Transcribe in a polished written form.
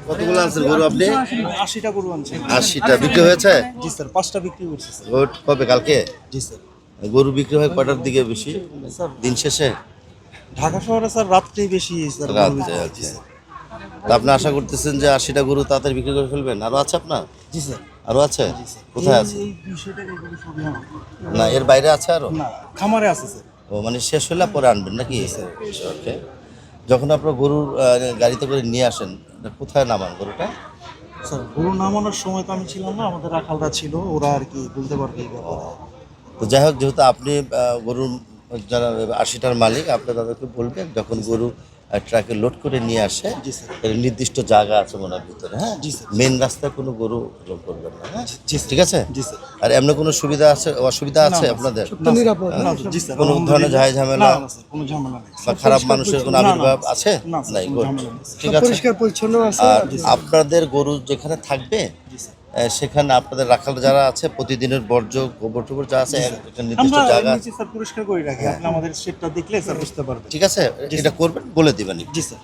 কতগুলো আনছেন গরু আপনি? 80টা গরু আনছে। 80টা বিক্রি হয়েছে? জি স্যার, 5টা বিক্রি করছি স্যার। ভোট কবে? কালকে? জি স্যার। গরু বিক্রি হয় কটার দিকে বেশি? স্যার দিন শেষে? ঢাকা শহরে স্যার রাত্রেই বেশি স্যার গরু রাত্রে, বিক্রি হয়। জি আচ্ছা। স্যার। তা আপনি আশা করতেছেন যে 80টা গরু তাড়াতাড়ি বিক্রি করে ফেলবেন? আরো আছে আপনার? জি স্যার। আরো আছে? জি স্যার। কোথায় আছে? এই 200 টাকা গরু সবই আমার। না এর বাইরে আছে আরো? না, খামারে আছে স্যার। ও মানে শেষ হলে পরে আনবেন নাকি? ওকে। যখন আপনার গরুর গাড়িতে করে নিয়ে আসেন, কোথায় নামান গরুটা? স্যার গরু নামানোর সময় তো আমি ছিলাম না, আমাদের রাখালরা ছিল, ওরা আর কি বলতে পারবে এই ব্যাপারে। তো যাই হোক, যেহেতু আপনি গরুর যারা 80টার মালিক, আপনি তাদেরকে বলবেন যখন গরু ট্রাকে লোড করে নিয়ে আসে, জি স্যার। এর নির্দিষ্ট জায়গা আছে মনের ভিতরে, হ্যাঁ? জি স্যার। মেন রাস্তায় কোনো গরু লোড করবেন না, হ্যাঁ? জি স্যার। ঠিক আছে? জি স্যার। আর এমনি কোনো সুবিধা আছে, অসুবিধা না, আছে না, আপনাদের? না, নিরাপদ। না, জি স্যার। কোনো ধরনের ঝাই না, ঝামেলা না স্যার, কোনো ঝামেলা নেই। বা খারাপ মানুষের কোনো না, না, আবির্ভাব না, আছে? না স্যার, নাই, কোনো গুড। ঝামেলা নেই। ঠিক আছে। পরিষ্কার পরিচ্ছন্ন আছে। আর আপনাদের গরু যেখানে থাকবে, জি স্যার। সেখানে আপনাদের রাখাল যারা আছে প্রতিদিনের বর্জ্য গোবর টোবর যা আছে একটা নির্দিষ্ট আমরা জায়গা, নিচে স্যার পরিষ্কার করে রাখি, আপনি আমাদের শেডটা দেখলে স্যার বুঝতে পারবেন। ঠিক আছে, এটা করবেন, বলে দিবেন। জি স্যার।